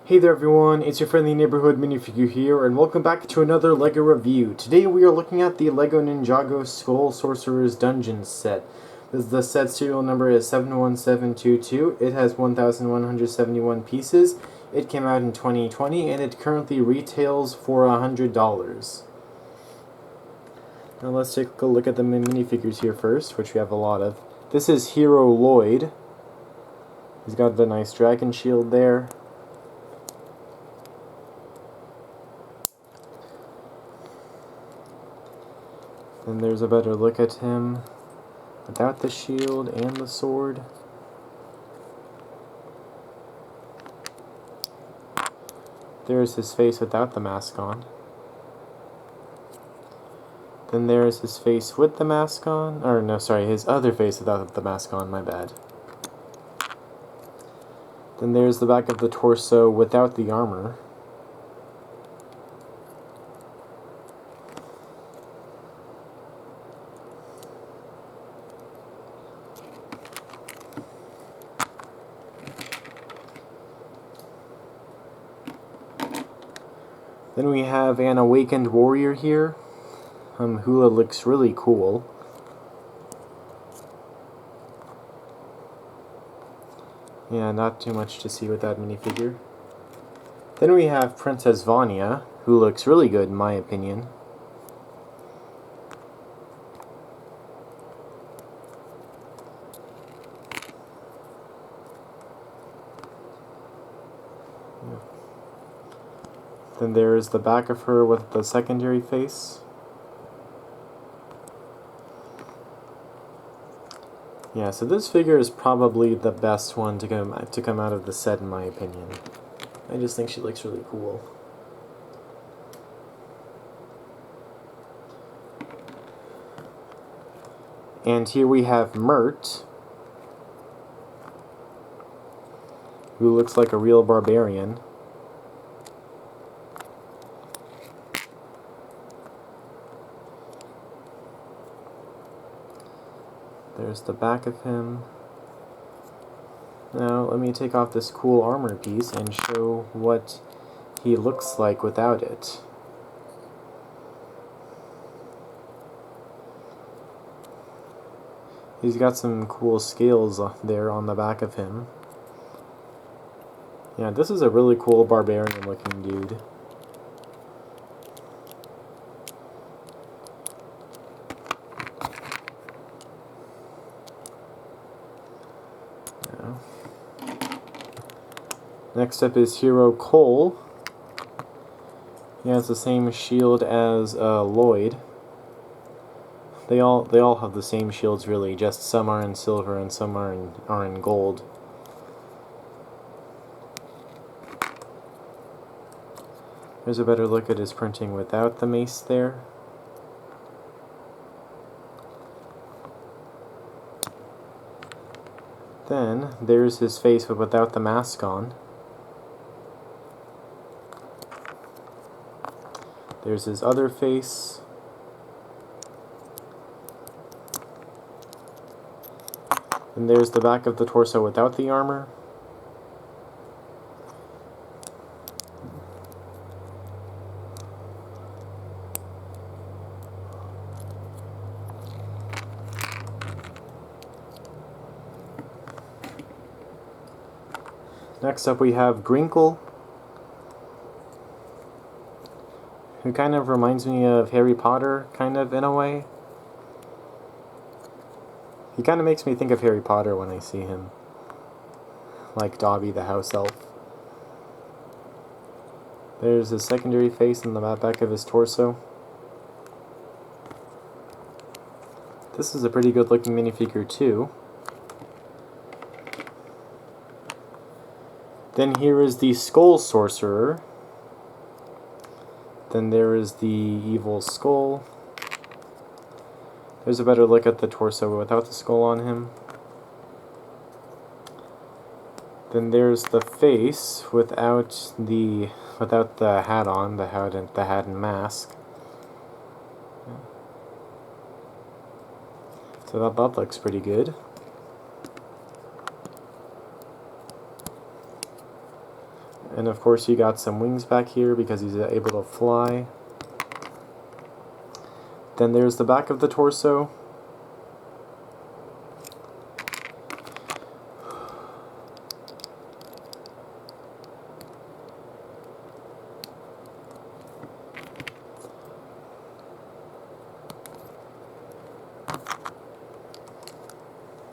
Hey there everyone, it's your friendly neighborhood minifigure here, and welcome back to another LEGO review. Today we are looking at the LEGO Ninjago Skull Sorcerer's Dungeon set. The set serial number is 71722. It has 1,171 pieces. It came out in 2020, and it currently retails for $100. Now let's take a look at the minifigures here first, which we have a lot of. This is Hero Lloyd. He's got the nice dragon shield there. Then there's a better look at him without the shield and the sword. There's his face without the mask on. Then there's his face with the mask on. Or no, sorry, his other face without the mask on, my bad. Then there's the back of the torso without the armor. Then we have an awakened warrior here. Hula looks really cool. Yeah, not too much to see with that minifigure. Then we have Princess Vanya, who looks really good in my opinion. Then there is the back of her with the secondary face. Yeah, so this figure is probably the best one to come out of the set in my opinion. I just think she looks really cool. And here we have Mert, who looks like a real barbarian. There's the back of him. Now let me take off this cool armor piece and show what he looks like without it. He's got some cool scales there on the back of him. Yeah, this is a really cool barbarian looking dude. Next up is Hero Cole. He has the same shield as Lloyd. They all have the same shields really, just some are in silver and some are in gold. Here's a better look at his printing without the mace there. Then there's his face but without the mask on. There's his other face. And there's the back of the torso without the armor. Next up we have Grinkle, who kind of reminds me of Harry Potter, kind of, in a way. He kind of makes me think of Harry Potter when I see him. Like Dobby the house elf. There's his secondary face in the back of his torso. This is a pretty good looking minifigure too. Then here is the Skull Sorcerer. Then there is the evil skull. There's a better look at the torso without the skull on him. Then there's the face without the hat on, the hat and mask. So that looks pretty good. And of course you got some wings back here because he's able to fly. Then there's the back of the torso.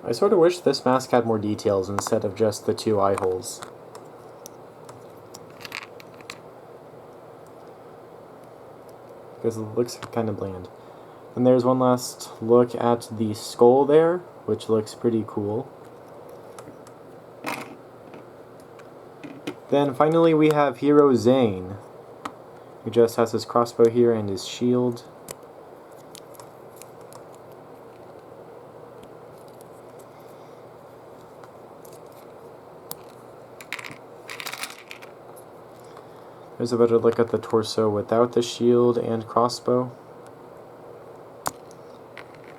I sort of wish this mask had more details instead of just the 2 eye holes. Because it looks kind of bland. And there's one last look at the skull there, which looks pretty cool. Then finally we have Hero Zane, who just has his crossbow here and his shield. There's a better look at the torso without the shield and crossbow.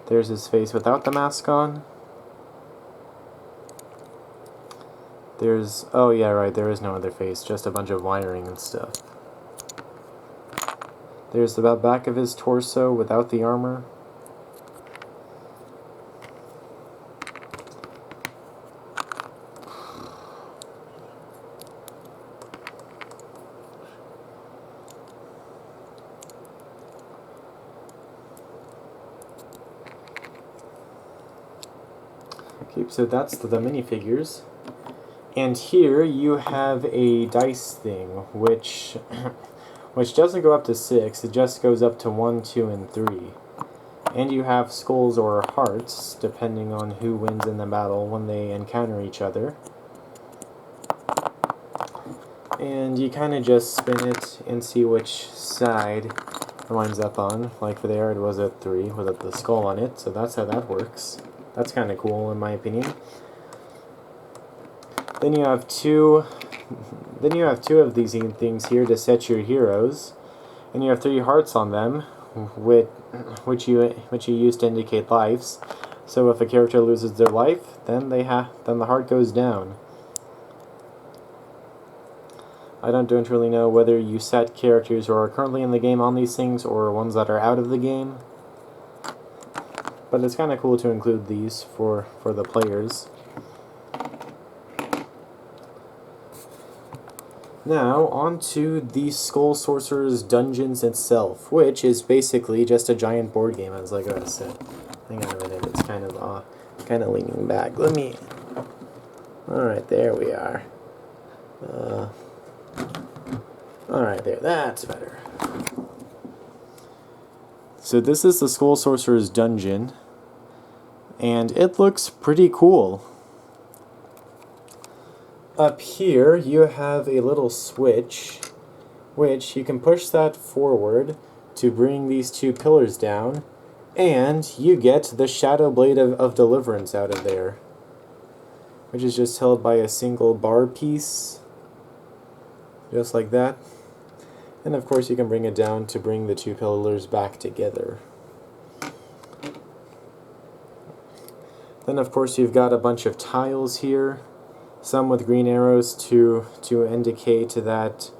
There's his face without the mask on. There's... oh yeah, right, there is no other face, just a bunch of wiring and stuff. There's the back of his torso without the armor. Okay, so that's the minifigures. And here you have a dice thing, which doesn't go up to 6, it just goes up to 1, 2, and 3. And you have skulls or hearts, depending on who wins in the battle when they encounter each other. And you kind of just spin it and see which side it winds up on. Like for there, it was at 3 with the skull on it, so that's how that works. That's kind of cool in my opinion. Then you have two of these things here to set your heroes, and you have 3 hearts on them, which you use to indicate lives. So if a character loses their life, then the heart goes down. I don't really know whether you set characters who are currently in the game on these things or ones that are out of the game, but it's kind of cool to include these for the players. Now, on to the Skull Sorcerer's Dungeons itself, which is basically just a giant board game, as like I said. Hang on a minute, it's kind of leaning back. Let me... Alright, there we are. Alright, there, that's better. So this is the Skull Sorcerer's Dungeon, and it looks pretty cool. Up here, you have a little switch, which you can push that forward to bring these 2 pillars down, and you get the Shadow Blade of Deliverance out of there, which is just held by a single bar piece, just like that. And of course you can bring it down to bring the 2 pillars back together. Then of course you've got a bunch of tiles here. Some with green arrows to indicate that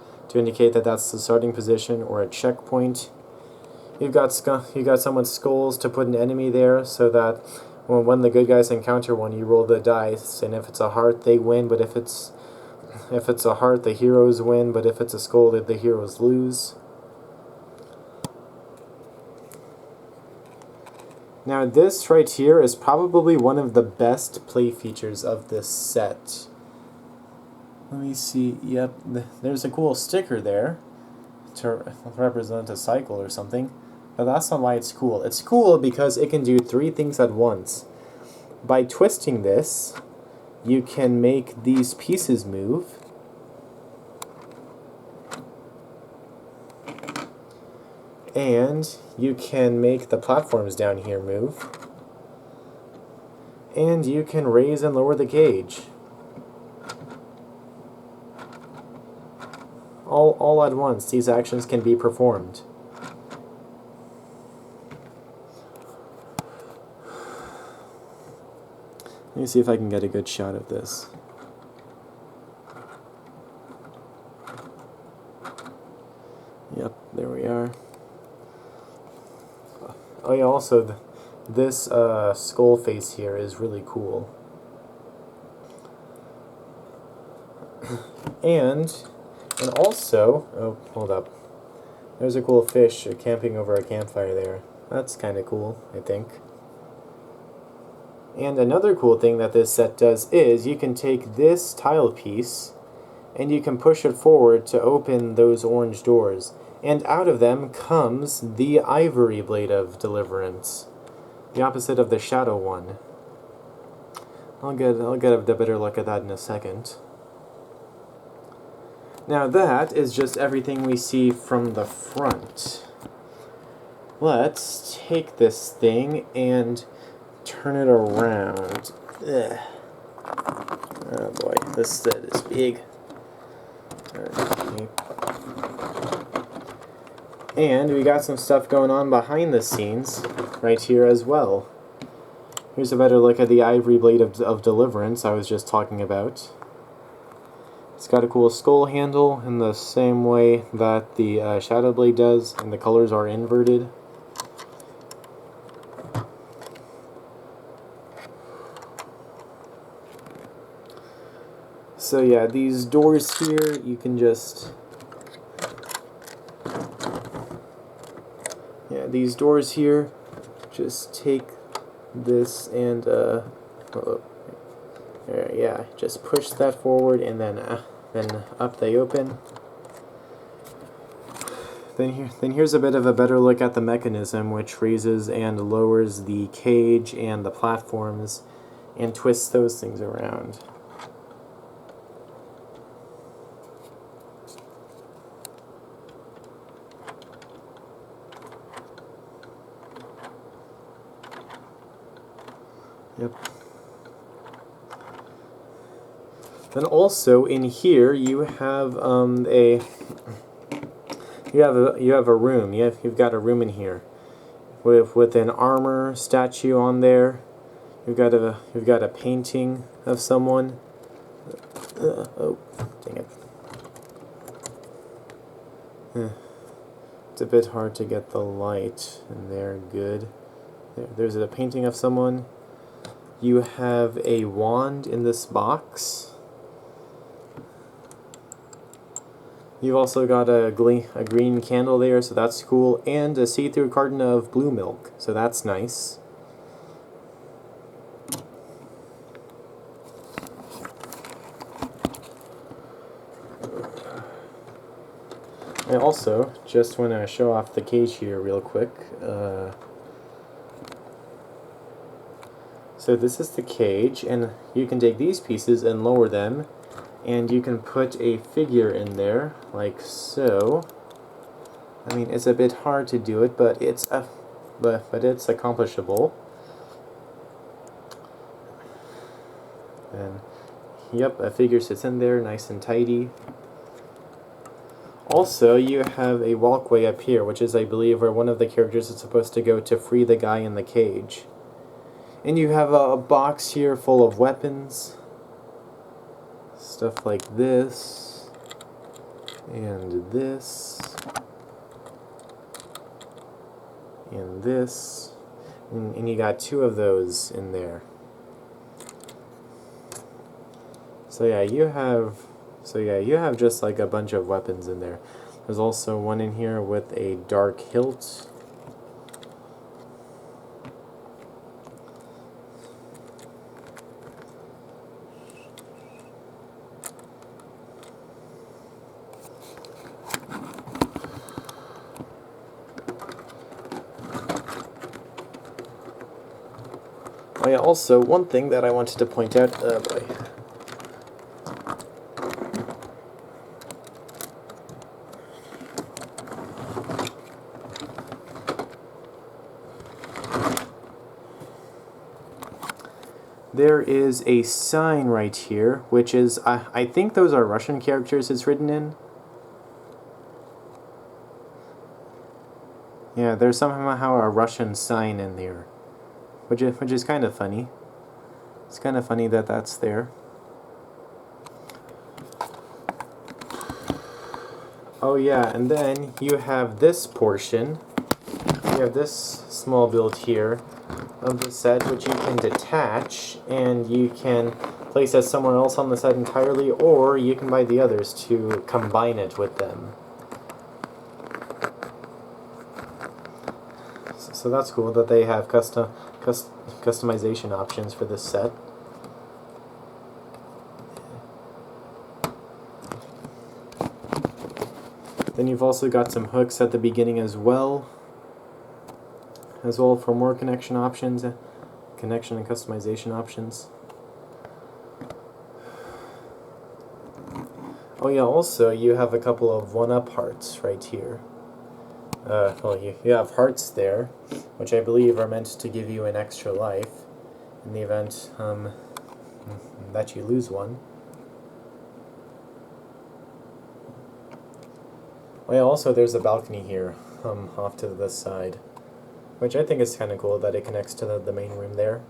that's the starting position or a checkpoint. You've got some with skulls to put an enemy there, so that when the good guys encounter one, you roll the dice, and if it's a heart, they win. But if it's a heart, the heroes win. But if it's a skull, the heroes lose. Now this right here is probably one of the best play features of this set. Let me see, yep, there's a cool sticker there to represent a cycle or something, but that's not why it's cool. It's cool because it can do 3 things at once. By twisting this, you can make these pieces move, and you can make the platforms down here move, and you can raise and lower the cage. All at once, these actions can be performed. Let me see if I can get a good shot of this. Yep, there we are. Oh yeah, also this skull face here is really cool. and also, oh, hold up. There's a cool fish camping over a campfire there. That's kind of cool, I think. And another cool thing that this set does is you can take this tile piece and you can push it forward to open those orange doors. And out of them comes the ivory blade of deliverance, the opposite of the shadow one. I'll get a better look at that in a second. Now that is just everything we see from the front. Let's take this thing and turn it around. Ugh. Oh boy, this set is big. Okay. And we got some stuff going on behind the scenes right here as well. Here's a better look at the ivory blade of deliverance I was just talking about. It's got a cool skull handle in the same way that the shadow blade does, and the colors are inverted. So yeah, these doors here, you can just... Yeah, these doors here, just take this and, yeah, just push that forward and then up they open. Then here's a bit of a better look at the mechanism, which raises and lowers the cage and the platforms and twists those things around. Yep. Then also in here you have you have a room. You've got a room in here with an armor statue on there. You've got a painting of someone. Oh, dang it! It's a bit hard to get the light in there. Good. There's a painting of someone. You have a wand in this box. You've also got a green candle there, so that's cool, and a see-through carton of blue milk, so that's nice. I also just want to show off the cage here real quick. So this is the cage, and you can take these pieces and lower them, and you can put a figure in there, like so. I mean, it's a bit hard to do it, but it's accomplishable. And yep, a figure sits in there, nice and tidy. Also, you have a walkway up here, which is, I believe, where one of the characters is supposed to go to free the guy in the cage. And you have a box here full of weapons. Stuff like this. And this. And this. And you got two of those in there. So yeah, you have just like a bunch of weapons in there. There's also one in here with a dark hilt. Oh yeah, also, one thing that I wanted to point out, there is a sign right here, which is, I think those are Russian characters it's written in. Yeah, there's somehow a Russian sign in there, which is kind of funny. It's kind of funny that that's there. Oh yeah, and then you have this portion. You have this small build here of the set, which you can detach, and you can place as somewhere else on the set entirely, or you can buy the others to combine it with them. So that's cool that they have customization options for this set. Then you've also got some hooks at the beginning as well for more connection options, connection and customization options. Oh yeah, also you have a couple of one-up hearts right here. Well, you have hearts there, which I believe are meant to give you an extra life in the event that you lose one. Oh yeah, also there's a balcony here, off to this side, which I think is kind of cool that it connects to the main room there.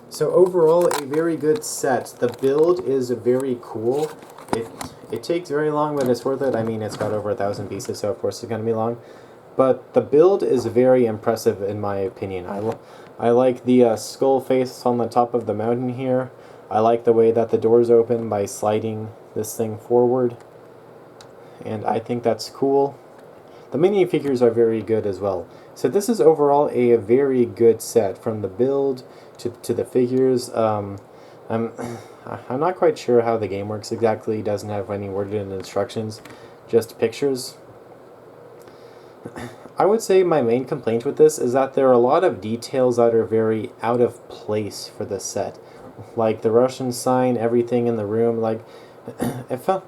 So overall, a very good set. The build is very cool. It takes very long, but it's worth it. I mean, it's got over 1,000 pieces, so of course it's going to be long. But the build is very impressive in my opinion. I like the skull face on the top of the mountain here. I like the way that the doors open by sliding this thing forward. And I think that's cool. The minifigures are very good as well. So this is overall a very good set, from the build to the figures. I'm not quite sure how the game works exactly. It doesn't have any worded instructions, just pictures. I would say my main complaint with this is that there are a lot of details that are very out of place for this set. Like the Russian sign, everything in the room, like it felt.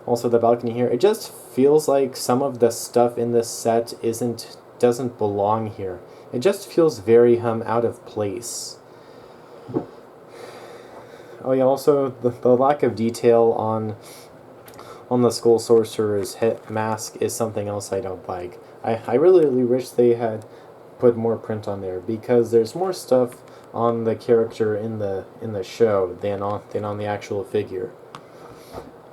Also the balcony here. It just feels like some of the stuff in this set doesn't belong here. It just feels very out of place. Oh yeah, also the lack of detail on the Skull Sorcerer's mask is something else I don't like. I really wish they had put more print on there, because there's more stuff on the character in the show than on the actual figure.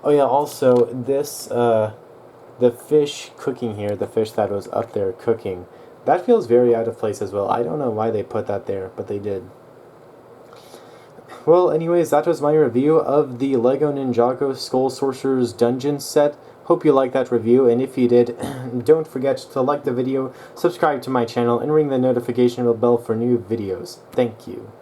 Oh yeah, also this the fish cooking here, the fish that was up there cooking, that feels very out of place as well. I don't know why they put that there, but they did. Well, anyways, that was my review of the LEGO Ninjago Skull Sorcerer's Dungeon set. Hope you liked that review, and if you did, don't forget to like the video, subscribe to my channel, and ring the notification bell for new videos. Thank you.